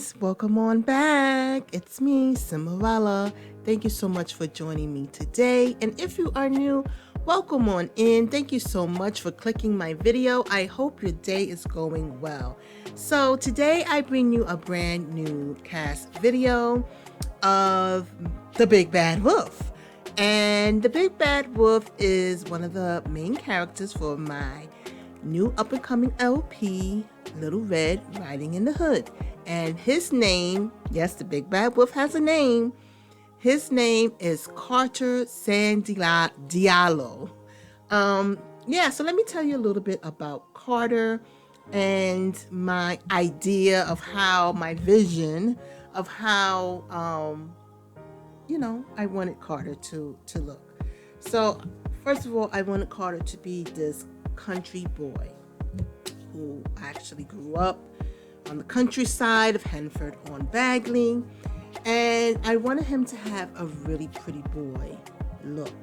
guys, welcome on back. It's me, Simeralla. Thank you so much for joining me today. And if you are new, welcome on in. Thank you so much for clicking my video. I hope your day is going well. So today I bring you a brand new cast video of The Big Bad Wolf. And The Big Bad Wolf is one of the main characters for my new up-and-coming LP, Little Red Riding in the Hood. And his name, yes, the Big Bad Wolf has a name. His name is Carter Diallo. So let me tell you a little bit about Carter and my idea of how, my vision of how, I wanted Carter to look. So first of all, I wanted Carter to be this country boy who actually grew up on the countryside of Henford-on-Bagley, and I wanted him to have a really pretty boy look,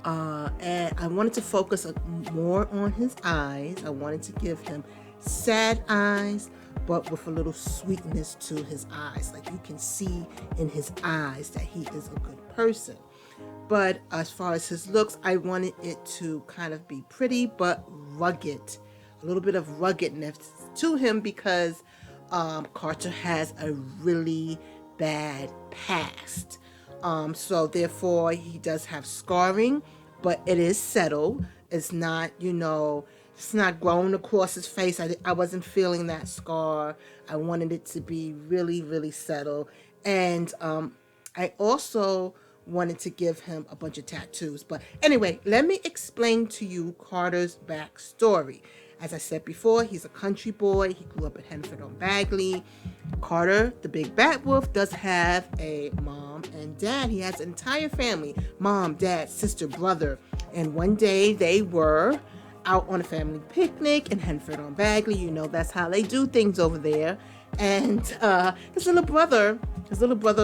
and I wanted to focus more on his eyes. I wanted to give him sad eyes, but with a little sweetness to his eyes, like you can see in his eyes that he is a good person. But as far as his looks, I wanted it to kind of be pretty but rugged, a little bit of ruggedness to him, because Carter has a really bad past. So therefore he does have scarring, but it is settled. It's not, it's not growing across his face. I wasn't feeling that scar. I wanted it to be really, really settled. And I also wanted to give him a bunch of tattoos. But anyway, let me explain to you Carter's backstory. As I said before, he's a country boy. He grew up at Henford-on-Bagley. Carter, the Big Bad Wolf, does have a mom and dad. He has an entire family, mom, dad, sister, brother. And one day they were out on a family picnic in Henford-on-Bagley. That's how they do things over there. And his little brother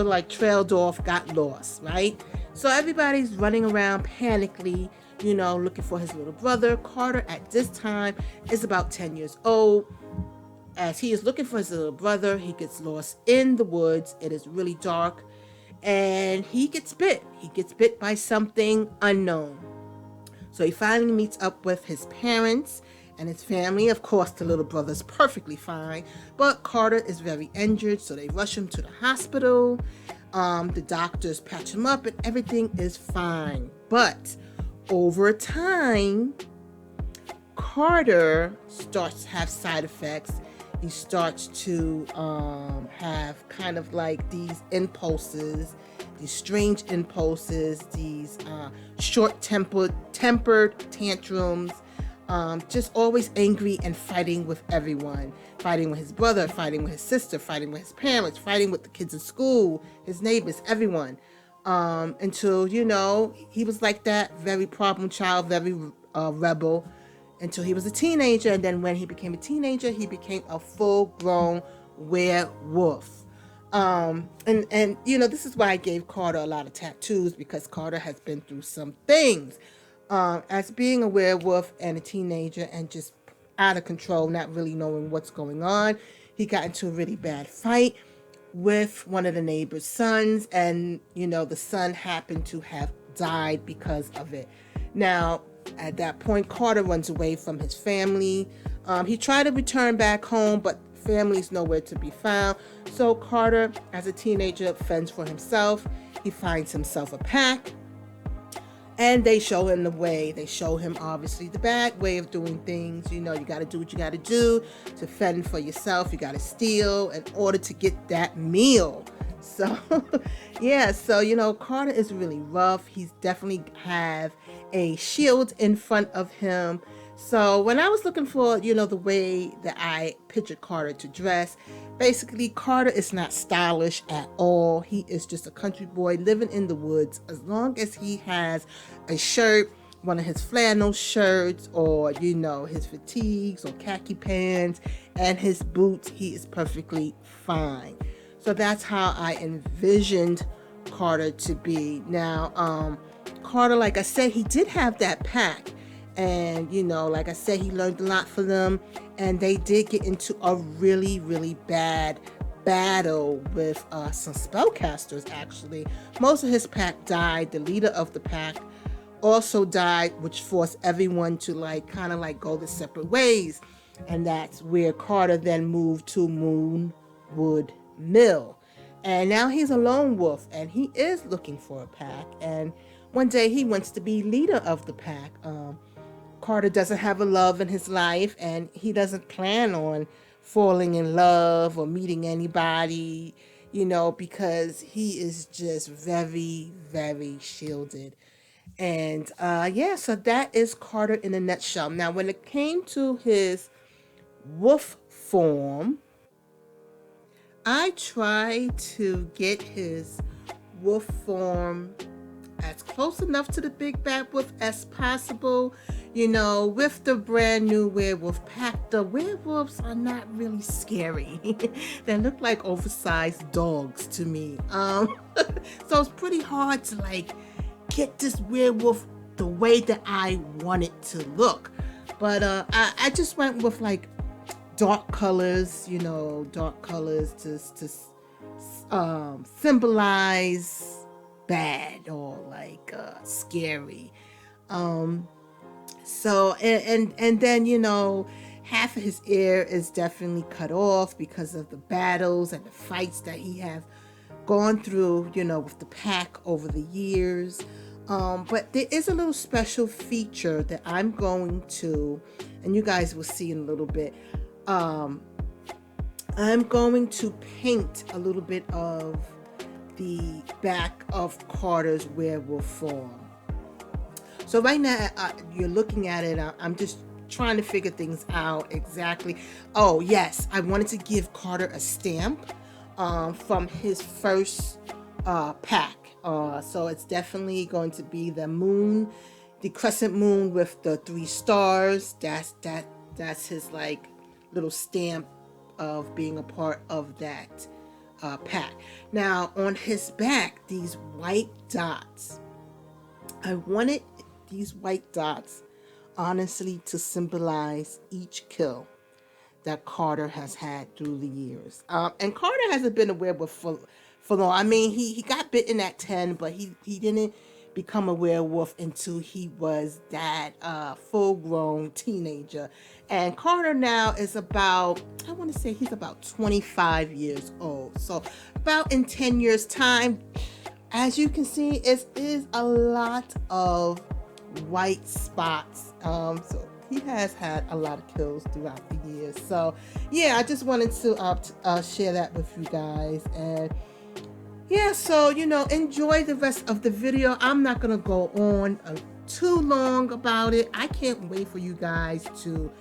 like trailed off, got lost, right? So everybody's running around panically, looking for his little brother. Carter at this time is about 10 years old. As he is looking for his little brother, he gets lost in the woods. It is really dark, and he gets bit. He gets bit by something unknown. So he finally meets up with his parents and his family. Of course, the little brother's perfectly fine, but Carter is very injured, so they rush him to the hospital. The doctors patch him up, and everything is fine. But over time, Carter starts to have side effects. He starts to have kind of like these impulses, these strange impulses, these short-tempered tantrums, just always angry and fighting with everyone, fighting with his brother, fighting with his sister, fighting with his parents, fighting with the kids in school, his neighbors, everyone, until, he was like that, very problem child, very rebel, until he was a teenager. And then when he became a teenager, he became a full-grown werewolf. And this is why I gave Carter a lot of tattoos, because Carter has been through some things. As being a werewolf and a teenager and just out of control, not really knowing what's going on, he got into a really bad fight with one of the neighbor's sons, and the son happened to have died because of it. Now, at that point, Carter runs away from his family. He tried to return back home, but family's nowhere to be found. So Carter, as a teenager, fends for himself. He finds himself a pack, and they show him the way. They show him, obviously, the bad way of doing things. You got to do what you got to do to fend for yourself. You got to steal in order to get that meal. So, Carter is really rough. He's definitely have a shield in front of him. So when I was looking for, the way that I pictured Carter to dress, basically Carter is not stylish at all. He is just a country boy living in the woods. As long as he has a shirt, one of his flannel shirts, or, his fatigues or khaki pants and his boots, he is perfectly fine. So that's how I envisioned Carter to be. Now, Carter, like I said, he did have that pack. And, like I said, he learned a lot from them. And they did get into a really, really bad battle with some spellcasters, actually. Most of his pack died. The leader of the pack also died, which forced everyone to like kind of like go their separate ways. And that's where Carter then moved to Moonwood Mill. And now he's a lone wolf, and he is looking for a pack. And one day he wants to be leader of the pack. Carter doesn't have a love in his life, and he doesn't plan on falling in love or meeting anybody, because he is just very, very shielded. And so that is Carter in a nutshell. Now, when it came to his wolf form, I tried to get his wolf form as close enough to the big bad wolf as possible. With the brand new werewolf pack, the werewolves are not really scary. They look like oversized dogs to me. So it's pretty hard to like get this werewolf the way that I want it to look. But I just went with like dark colors, dark colors to symbolize bad or like scary. So and then half of his ear is definitely cut off because of the battles and the fights that he have gone through, with the pack over the years. But there is a little special feature that I'm going to, and you guys will see in a little bit. I'm going to paint a little bit of the back of Carter's werewolf form. So right now, you're looking at it. I'm just trying to figure things out exactly. Oh, yes. I wanted to give Carter a stamp from his first pack. So it's definitely going to be the moon, the crescent moon with the 3 stars. That's his like little stamp of being a part of that pack. Now on his back, these white dots, I wanted these white dots honestly to symbolize each kill that Carter has had through the years. And Carter hasn't been a werewolf for long. I mean, he got bitten at 10, but he didn't become a werewolf until he was that full-grown teenager. And Carter now is about, I want to say he's about 25 years old. So about in 10 years' time, as you can see, it is a lot of white spots. So he has had a lot of kills throughout the years. So yeah, I just wanted to share that with you guys. And yeah, so enjoy the rest of the video. I'm not gonna go on too long about it. I can't wait for you guys to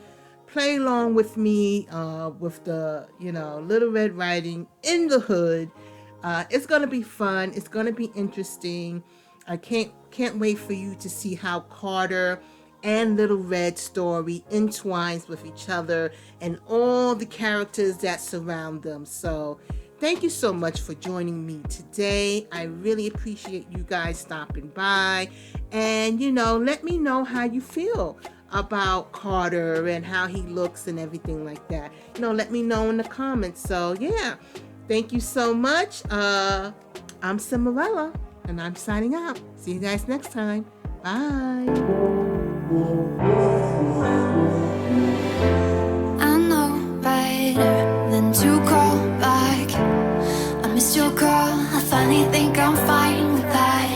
play along with me with the Little Red Riding in the Hood. It's gonna be fun. It's gonna be interesting. I can't wait for you to see how Carter and Little Red's story entwines with each other and all the characters that surround them. So thank you so much for joining me today. I really appreciate you guys stopping by. And let me know how you feel about Carter and how he looks and everything like that. Let me know in the comments. So yeah, thank you so much. I'm Simeralla, and I'm signing out. See you guys next time. Bye. I know better than to call back. I missed your call. I finally think I'm fine with that.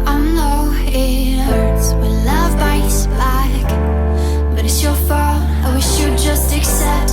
I know it hurts when love bites back, but it's your fault. I wish you'd just accept